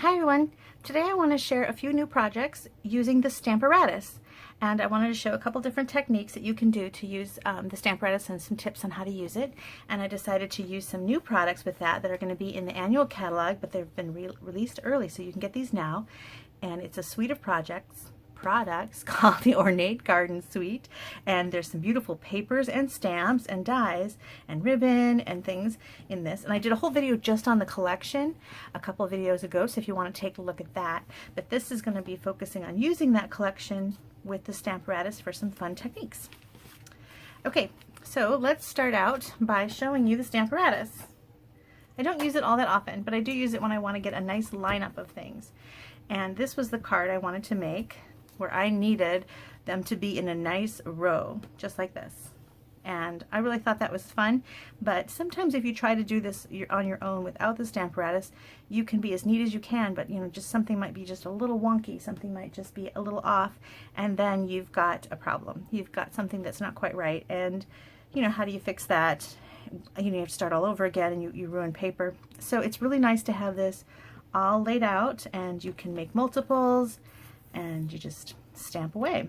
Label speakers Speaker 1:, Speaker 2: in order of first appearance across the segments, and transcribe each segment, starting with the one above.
Speaker 1: Hi everyone! Today I want to share a few new projects using the Stamparatus, and I wanted to show a couple different techniques that you can do to use the Stamparatus and some tips on how to use it. And I decided to use some new products with that are going to be in the annual catalog, but they've been released early, so you can get these now. And it's a suite of products called the Ornate Garden Suite, and there's some beautiful papers and stamps and dies and ribbon and things in this. And I did a whole video just on the collection a couple of videos ago, so if you want to take a look at that. But this is going to be focusing on using that collection with the Stamparatus for some fun techniques. Okay, so let's start out by showing you the Stamparatus. I don't use it all that often, but I do use it when I want to get a nice lineup of things. And this was the card I wanted to make, where I needed them to be in a nice row, just like this. And I really thought that was fun, but sometimes if you try to do this on your own without the Stamparatus, you can be as neat as you can, but just something might be just a little wonky, something might just be a little off, and then you've got a problem. You've got something that's not quite right, and how do you fix that? You have to start all over again, and you ruin paper. So it's really nice to have this all laid out, and you can make multiples, and you just stamp away.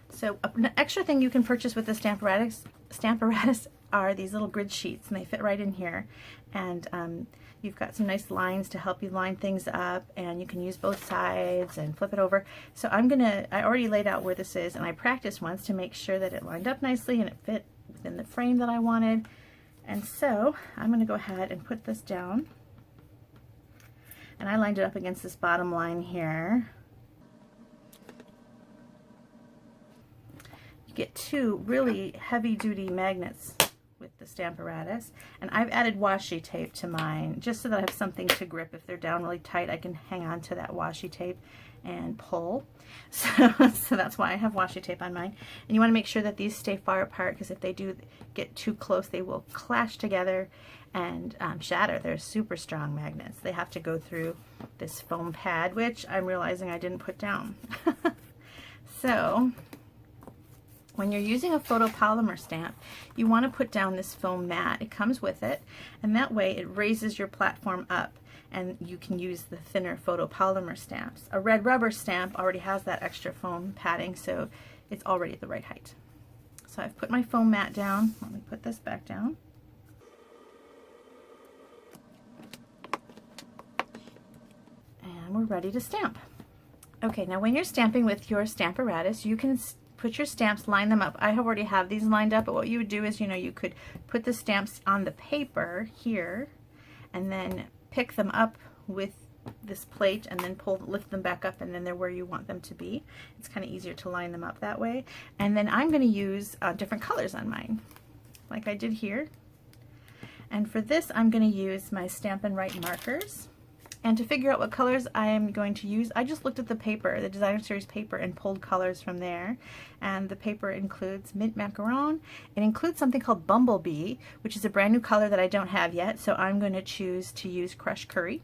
Speaker 1: So an extra thing you can purchase with the Stamparatus are these little grid sheets, and they fit right in here. And you've got some nice lines to help you line things up, and you can use both sides and flip it over. So I already laid out where this is, and I practiced once to make sure that it lined up nicely and it fit within the frame that I wanted. And so I'm going to go ahead and put this down. And I lined it up against this bottom line here. You get two really heavy-duty magnets with the Stamparatus. And I've added washi tape to mine just so that I have something to grip. If they're down really tight, I can hang on to that washi tape and pull. So that's why I have washi tape on mine. And you want to make sure that these stay far apart, because if they do get too close, they will clash together and shatter. They're super strong magnets. They have to go through this foam pad, which I'm realizing I didn't put down. So when you're using a photopolymer stamp, you want to put down this foam mat. It comes with it, and that way it raises your platform up, and you can use the thinner photopolymer stamps. A red rubber stamp already has that extra foam padding, so it's already at the right height. So I've put my foam mat down. Let me put this back down. And we're ready to stamp. Okay, now when you're stamping with your Stamparatus, you can put your stamps, line them up. I already have these lined up, but what you would do is, you could put the stamps on the paper here, and then pick them up with this plate, and then lift them back up, and then they're where you want them to be. It's kind of easier to line them up that way. And then I'm going to use different colors on mine, like I did here. And for this, I'm going to use my Stampin' Write markers. And to figure out what colors I am going to use, I just looked at the paper, the Designer Series paper, and pulled colors from there. And the paper includes Mint Macaron. It includes something called Bumblebee, which is a brand new color that I don't have yet, so I'm going to choose to use Crushed Curry,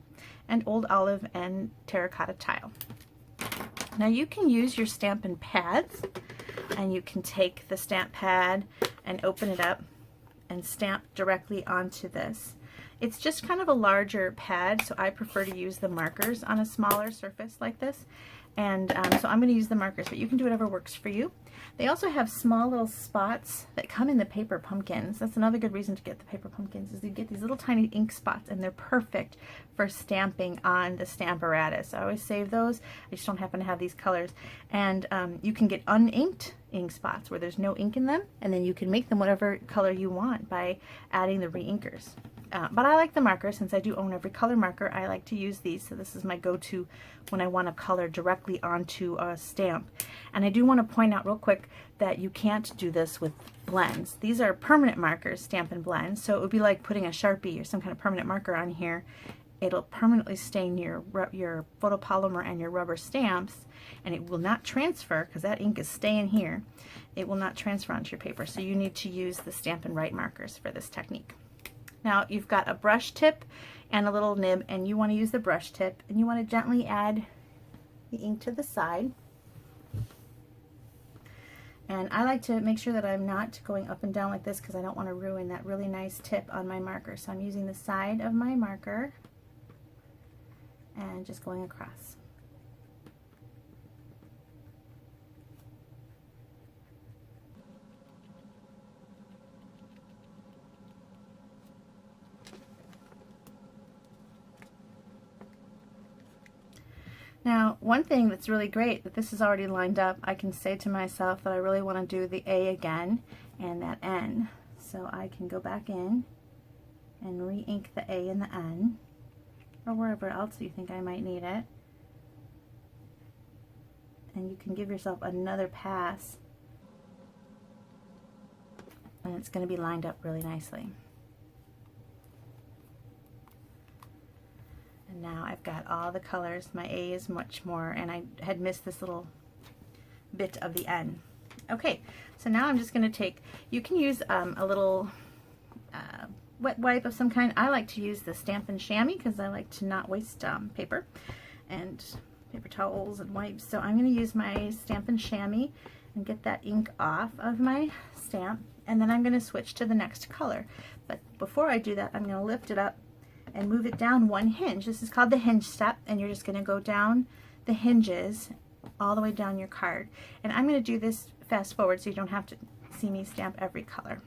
Speaker 1: and Old Olive, and Terracotta Tile. Now you can use your Stampin' pads, and you can take the stamp pad and open it up and stamp directly onto this. It's just kind of a larger pad, so I prefer to use the markers on a smaller surface like this. And so I'm going to use the markers, but you can do whatever works for you. They also have small little spots that come in the paper pumpkins. That's another good reason to get the paper pumpkins, is you get these little tiny ink spots, and they're perfect for stamping on the Stamparatus. I always save those. I just don't happen to have these colors. And you can get uninked ink spots where there's no ink in them, and then you can make them whatever color you want by adding the re-inkers. But I like the marker. Since I do own every color marker, I like to use these. So this is my go-to when I want to color directly onto a stamp. And I do want to point out real quick that you can't do this with blends. These are permanent markers, Stampin' Blends. So it would be like putting a Sharpie or some kind of permanent marker on here. It'll permanently stain your photopolymer and your rubber stamps, and it will not transfer, because that ink is staying here. It will not transfer onto your paper. So you need to use the Stampin' Write markers for this technique. Now you've got a brush tip and a little nib, and you want to use the brush tip, and you want to gently add the ink to the side. And I like to make sure that I'm not going up and down like this because I don't want to ruin that really nice tip on my marker. So I'm using the side of my marker and just going across. Now, one thing that's really great that this is already lined up, I can say to myself that I really want to do the A again and that N. So I can go back in and re-ink the A and the N, or wherever else you think I might need it. And you can give yourself another pass, and it's going to be lined up really nicely. And now I've got all the colors. My A is much more, and I had missed this little bit of the N. Okay, so now I'm just going to take, you can use a little wet wipe of some kind. I like to use the Stampin' Chamois because I like to not waste paper and paper towels and wipes. So I'm going to use my Stampin' Chamois and get that ink off of my stamp, and then I'm going to switch to the next color. But before I do that, I'm going to lift it up and move it down one hinge. This is called the hinge step, and you're just going to go down the hinges all the way down your card. And I'm going to do this fast forward so you don't have to see me stamp every color.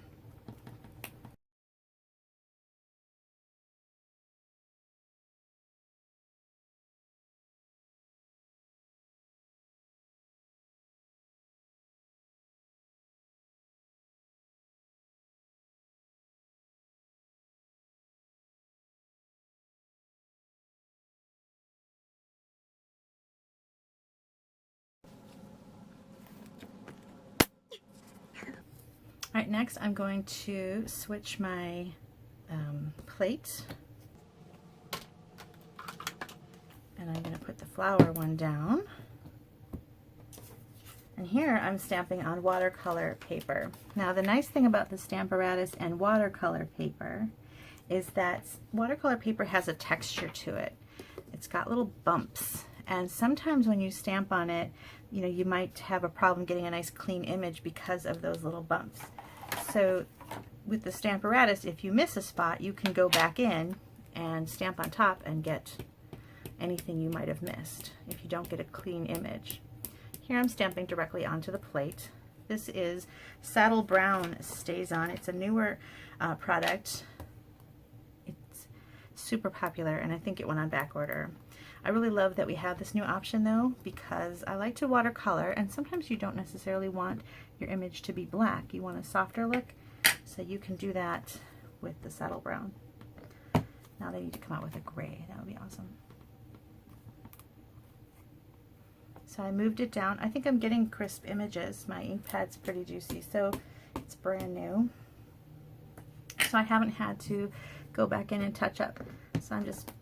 Speaker 1: All right, next I'm going to switch my plate, and I'm going to put the flower one down. And here I'm stamping on watercolor paper. Now the nice thing about the Stamparatus and watercolor paper is that watercolor paper has a texture to it. It's got little bumps, and sometimes when you stamp on it, you know, you might have a problem getting a nice clean image because of those little bumps. So with the Stamparatus, if you miss a spot, you can go back in and stamp on top and get anything you might have missed if you don't get a clean image. Here I'm stamping directly onto the plate. This is Saddle Brown Stays On. It's a newer product. It's super popular, and I think it went on back order. I really love that we have this new option though, because I like to watercolor, and sometimes you don't necessarily want your image to be black. You want a softer look, so you can do that with the Saddle Brown. Now they need to come out with a gray. That would be awesome. So I moved it down. I think I'm getting crisp images. My ink pad's pretty juicy, so it's brand new. So I haven't had to go back in and touch up. So I'm just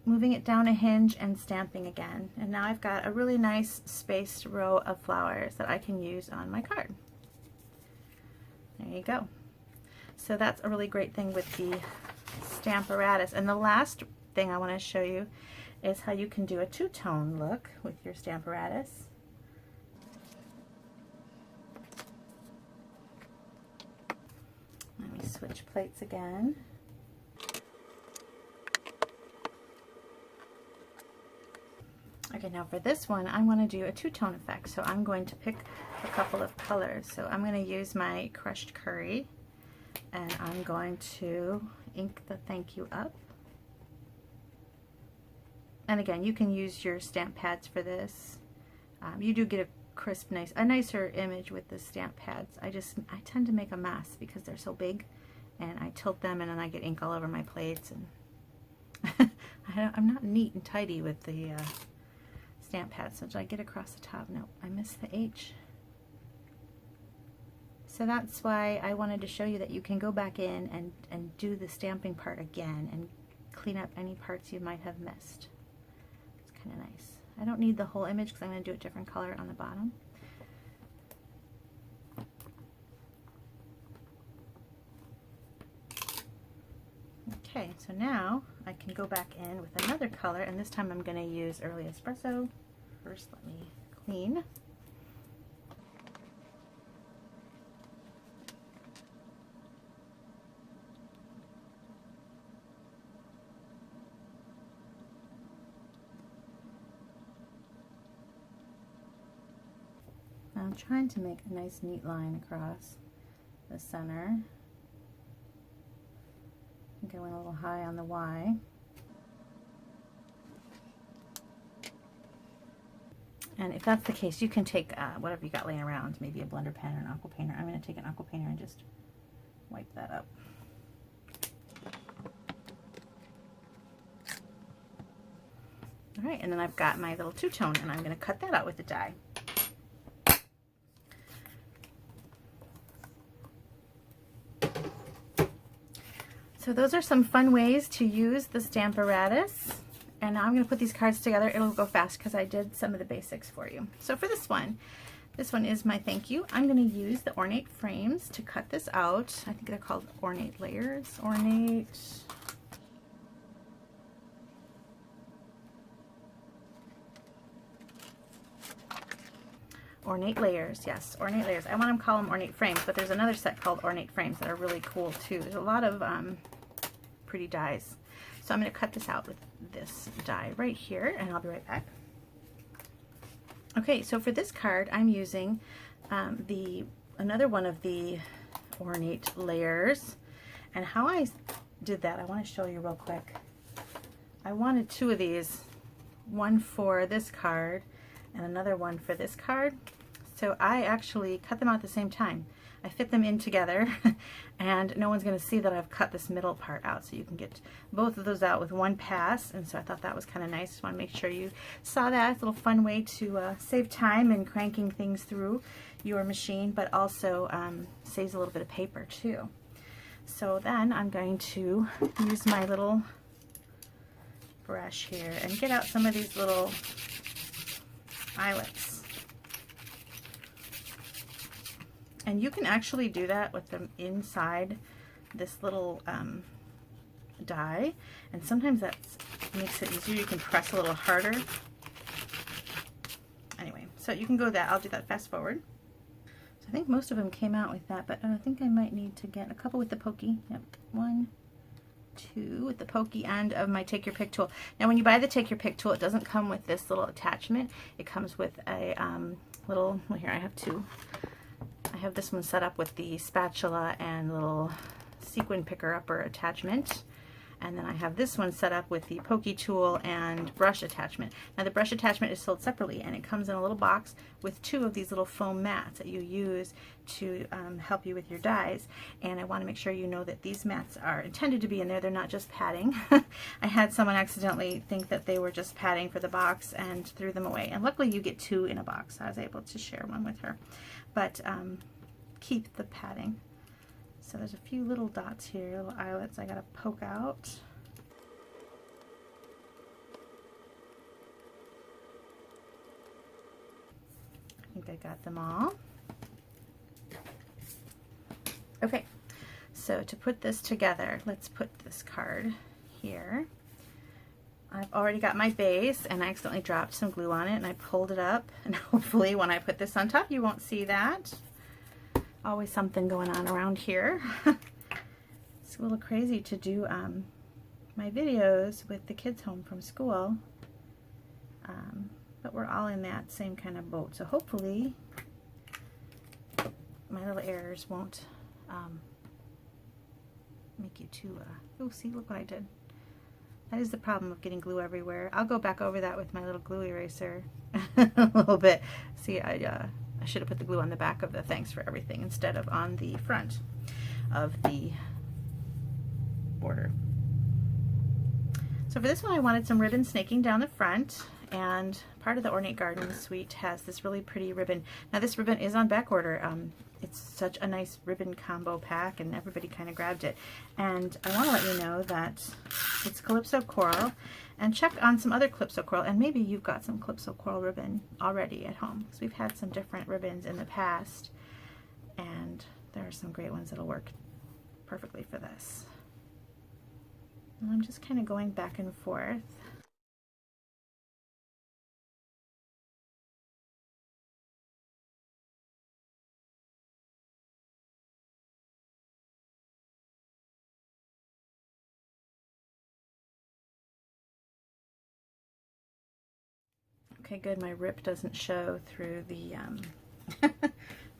Speaker 1: moving it down a hinge and stamping again. And now I've got a really nice spaced row of flowers that I can use on my card. There you go. So that's a really great thing with the Stamparatus. And the last thing I want to show you is how you can do a two-tone look with your Stamparatus. Let me switch plates again. Okay, now for this one, I want to do a two-tone effect, so I'm going to pick a couple of colors. So I'm going to use my crushed curry, and I'm going to ink the thank you up. And again, you can use your stamp pads for this. You do get a crisp, a nicer image with the stamp pads. I tend to make a mess because they're so big, and I tilt them, and then I get ink all over my plates, and I'm not neat and tidy with the stamp pads. So did I get across the top? No, I missed the H. So that's why I wanted to show you that you can go back in and do the stamping part again and clean up any parts you might have missed. It's kind of nice. I don't need the whole image because I'm going to do a different color on the bottom. Okay, so now I can go back in with another color, and this time I'm going to use Early Espresso. First, let me clean. I'm trying to make a nice neat line across the center. I think I went a little high on the Y. And if that's the case, you can take whatever you got laying around, maybe a blender pen or an aqua painter. I'm going to take an aqua painter and just wipe that up. All right, and then I've got my little two-tone, and I'm going to cut that out with the die. So those are some fun ways to use the Stamparatus. And now I'm going to put these cards together. It'll go fast because I did some of the basics for you. So for this one is my thank you. I'm going to use the ornate frames to cut this out. I think they're called ornate layers. Ornate layers, yes, ornate layers. I want to call them ornate frames, but there's another set called ornate frames that are really cool too. There's a lot of pretty dies. So I'm going to cut this out with this die right here, and I'll be right back. Okay, so for this card, I'm using another one of the ornate layers. And how I did that, I want to show you real quick. I wanted two of these, one for this card and another one for this card. So I actually cut them out at the same time. I fit them in together, and no one's going to see that I've cut this middle part out, so you can get both of those out with one pass. And so I thought that was kind of nice. Just want to make sure you saw that. It's a little fun way to save time in cranking things through your machine, but also saves a little bit of paper too. So then I'm going to use my little brush here and get out some of these little eyelets. And you can actually do that with them inside this little die, and sometimes that makes it easier. You can press a little harder. Anyway, so you can go that. I'll do that fast forward. So I think most of them came out with that, but I think I might need to get a couple with the pokey. Yep, 1, 2 with the pokey end of my Take Your Pick tool. Now when you buy the Take Your Pick tool, it doesn't come with this little attachment. It comes with a little, well, here I have two. I have this one set up with the spatula and little sequin picker-upper attachment. And then I have this one set up with the pokey tool and brush attachment. Now the brush attachment is sold separately, and it comes in a little box with two of these little foam mats that you use to help you with your dies. And I want to make sure you know that these mats are intended to be in there. They're not just padding. I had someone accidentally think that they were just padding for the box and threw them away. And luckily you get two in a box. I was able to share one with her. But keep the padding. So there's a few little dots here, little eyelets I gotta poke out. I think I got them all. Okay, so to put this together, let's put this card here. I've already got my base, and I accidentally dropped some glue on it, and I pulled it up, and hopefully when I put this on top you won't see that. Always something going on around here. It's a little crazy to do my videos with the kids home from school, but we're all in that same kind of boat, so hopefully my little errors won't make you too, oh, see, look what I did. That is the problem of getting glue everywhere. I'll go back over that with my little glue eraser a little bit. See, I should have put the glue on the back of the thanks for everything instead of on the front of the border. So for this one I wanted some ribbon snaking down the front, and part of the Ornate Garden Suite has this really pretty ribbon. Now this ribbon is on back order. It's such a nice ribbon combo pack, and everybody kind of grabbed it. And I want to let you know that it's Calypso Coral, and check on some other Calypso Coral, and maybe you've got some Calypso Coral ribbon already at home, because we've had some different ribbons in the past, and there are some great ones that'll work perfectly for this. And I'm just kind of going back and forth. Okay, good. My rip doesn't show through the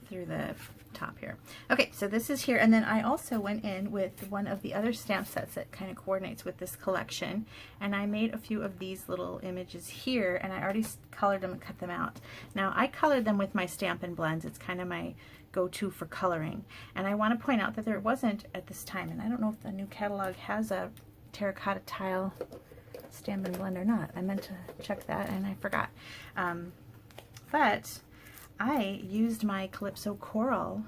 Speaker 1: through the top here. Okay, so this is here, and then I also went in with one of the other stamp sets that kind of coordinates with this collection, and I made a few of these little images here, and I already colored them and cut them out. Now I colored them with my Stampin' Blends. It's kind of my go-to for coloring, and I want to point out that there wasn't at this time, and I don't know if the new catalog has a terracotta tile Stampin' Blend or not. I meant to check that and I forgot. But I used my Calypso Coral.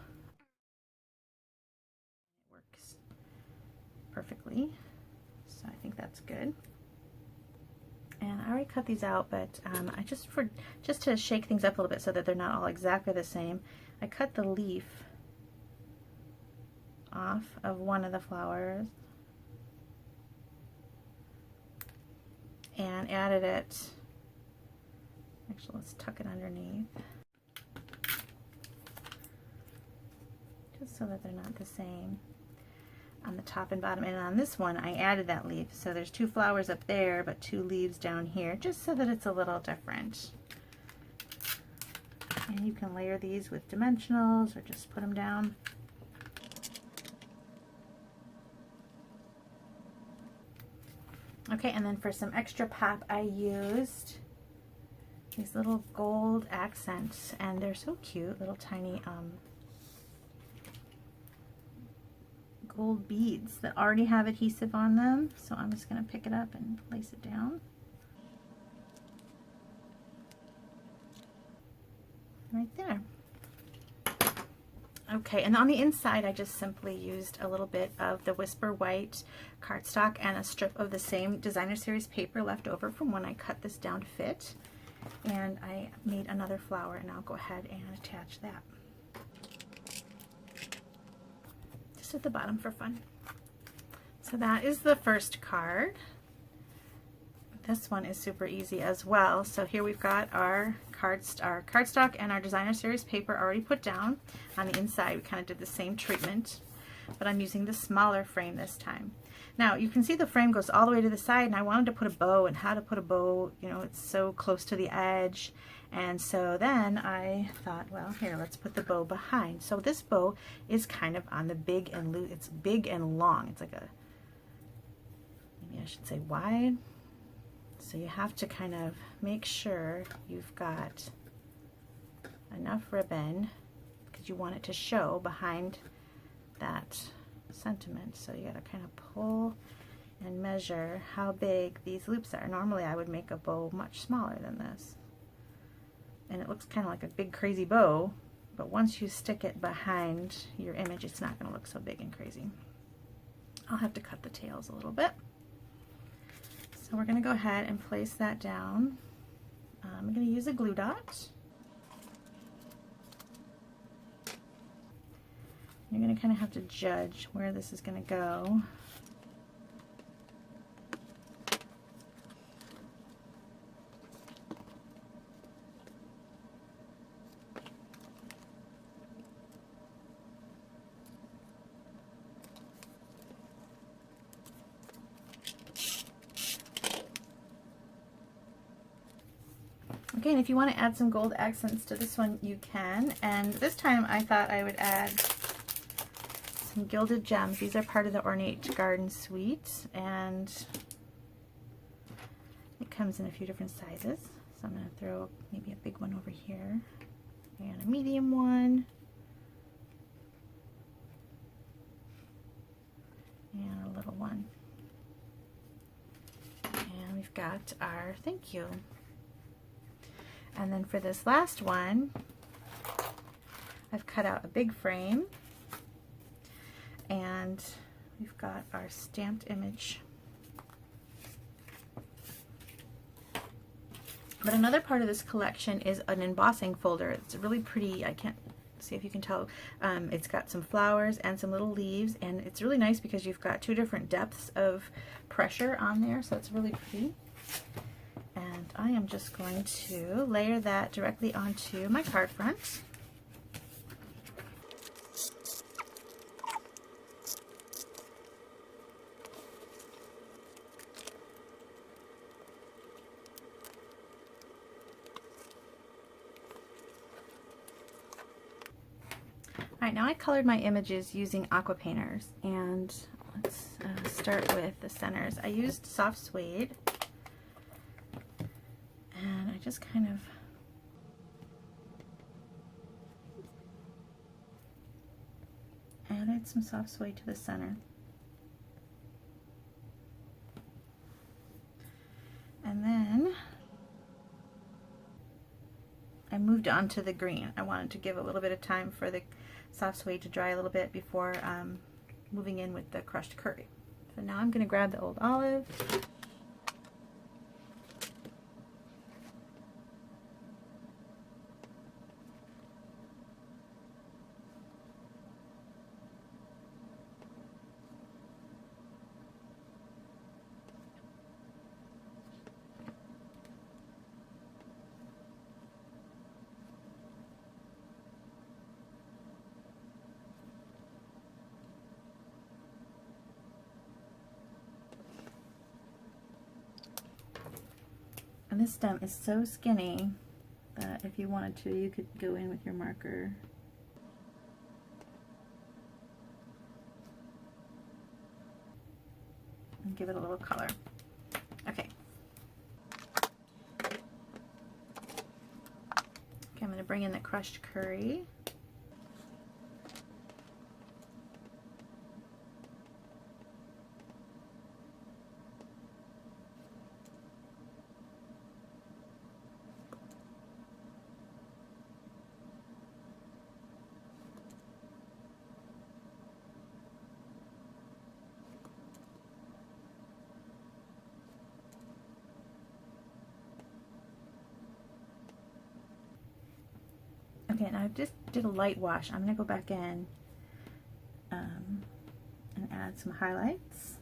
Speaker 1: It works perfectly, so I think that's good. And I already cut these out, but I just to shake things up a little bit so that they're not all exactly the same, I cut the leaf off of one of the flowers and added it. Actually, let's tuck it underneath, just so that they're not the same on the top and bottom. And on this one, I added that leaf. So there's 2 flowers up there, but 2 leaves down here, just so that it's a little different. And you can layer these with dimensionals or just put them down. Okay, and then for some extra pop, I used these little gold accents, and they're so cute, little tiny gold beads that already have adhesive on them. So I'm just going to pick it up and place it down. Right there. Okay, and on the inside I just simply used a little bit of the Whisper White cardstock and a strip of the same Designer Series paper left over from when I cut this down to fit. And I made another flower, and I'll go ahead and attach that. Just at the bottom for fun. So that is the first card. This one is super easy as well. So here we've got our cardstock and our Designer Series paper already put down. On the inside we kind of did the same treatment, but I'm using the smaller frame this time. Now you can see the frame goes all the way to the side, and I wanted to put a bow, and how to put a bow, you know, it's so close to the edge. And so then I thought, well, here, let's put the bow behind. So this bow is kind of on the big and loose. It's big and long. It's like a, maybe I should say wide. So you have to kind of make sure you've got enough ribbon, because you want it to show behind that sentiment. So you got to kind of pull and measure how big these loops are. Normally I would make a bow much smaller than this, and it looks kind of like a big crazy bow, but once you stick it behind your image, it's not going to look so big and crazy. I'll have to cut the tails a little bit. So we're going to go ahead and place that down. I'm going to use a glue dot. You're going to kind of have to judge where this is going to go. Okay, and if you want to add some gold accents to this one, you can. And this time I thought I would add some gilded gems. These are part of the Ornate Garden Suite, and it comes in a few different sizes. So I'm going to throw maybe a big one over here and a medium one and a little one. And we've got our thank you. And then for this last one, I've cut out a big frame, and we've got our stamped image. But another part of this collection is an embossing folder. It's really pretty. I can't see if you can tell. It's got some flowers and some little leaves, and it's really nice because you've got 2 different depths of pressure on there, so it's really pretty. And I am just going to layer that directly onto my card front. Alright, now I colored my images using aqua painters, and let's start with the centers. I used soft suede, and I just kind of added some soft suede to the center. And then I moved on to the green. I wanted to give a little bit of time for the soft suede to dry a little bit before moving in with the crushed curry. So now I'm going to grab the old olive. And this stem is so skinny that if you wanted to, you could go in with your marker. And give it a little color. Okay. Okay, I'm going to bring in the crushed curry. Okay, and I just did a light wash. I'm going to go back in and add some highlights.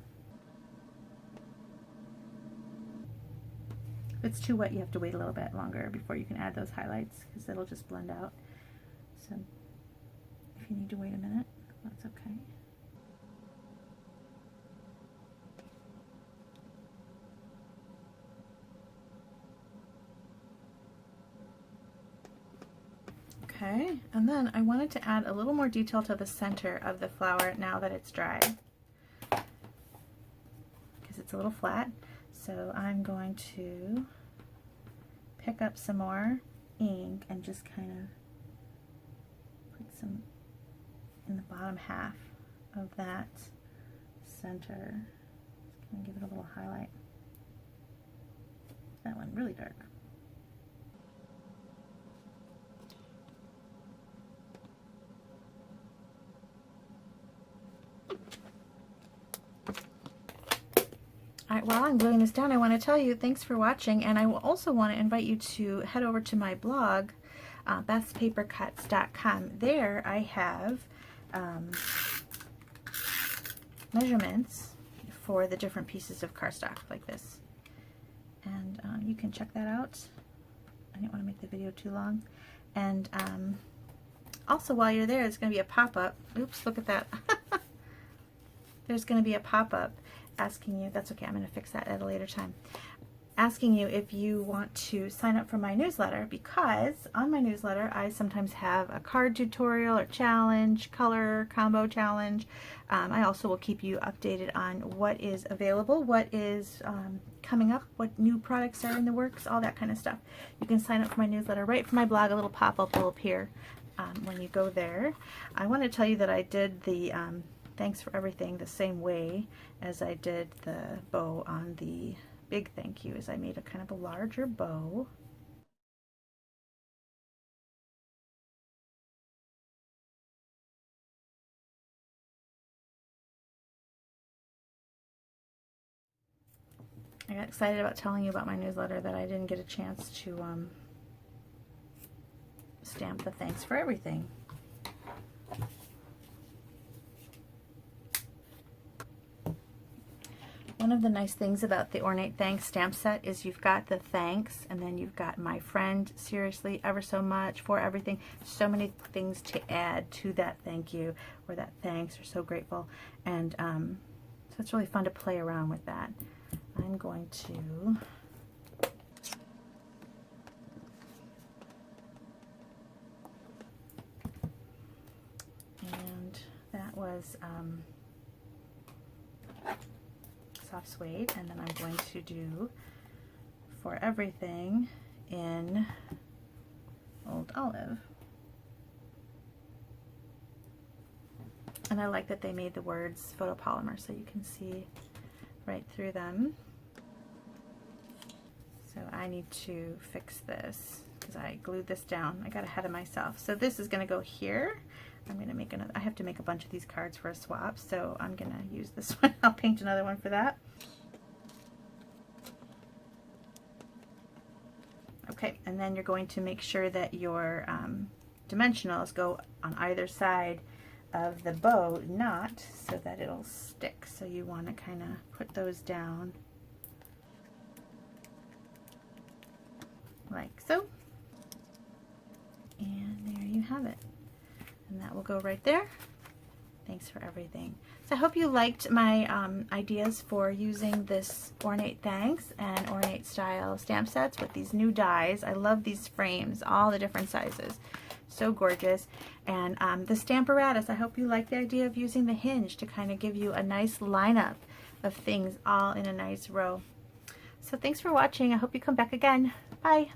Speaker 1: If it's too wet, you have to wait a little bit longer before you can add those highlights, because it'll just blend out. So if you need to wait a minute, that's okay. Okay, and then I wanted to add a little more detail to the center of the flower now that it's dry, because it's a little flat. So I'm going to pick up some more ink and just kind of put some in the bottom half of that center. Just kind of give it a little highlight. That one really dark. All right, while I'm gluing this down, I want to tell you thanks for watching, and I will also want to invite you to head over to my blog, bethspapercuts.com. There I have measurements for the different pieces of cardstock like this, and you can check that out. I didn't want to make the video too long. And also, while you're there, there's going to be a pop-up. Oops, look at that. There's going to be a pop-up asking you, that's okay, I'm going to fix that at a later time, asking you if you want to sign up for my newsletter, because on my newsletter I sometimes have a card tutorial or challenge, color combo challenge. I also will keep you updated on what is available, what is coming up, what new products are in the works, all that kind of stuff. You can sign up for my newsletter right from my blog. A little pop-up will appear when you go there. I want to tell you that I did the thanks for everything the same way as I did the bow on the big thank you. Is I made a kind of a larger bow. I got excited about telling you about my newsletter that I didn't get a chance to stamp the thanks for everything. One of the nice things about the Ornate Thanks stamp set is you've got the thanks, and then you've got my friend, seriously, ever so much, for everything. So many things to add to that thank you or that thanks, or so grateful. And so it's really fun to play around with that. I'm going to has soft suede, and then I'm going to do for everything in Old Olive. And I like that they made the words photopolymer so you can see right through them. So I need to fix this because I glued this down. I got ahead of myself. So this is going to go here. I'm going to make another. I have to make a bunch of these cards for a swap, so I'm going to use this one. I'll paint another one for that. Okay, and then you're going to make sure that your dimensionals go on either side of the bow knot so that it'll stick. So you want to kind of put those down like so. And there you have it. And that will go right there. Thanks for everything. So I hope you liked my ideas for using this Ornate Thanks and Ornate style stamp sets with these new dies. I love these frames, all the different sizes. So gorgeous. And the Stamparatus, I hope you like the idea of using the hinge to kind of give you a nice lineup of things all in a nice row. So thanks for watching. I hope you come back again. Bye.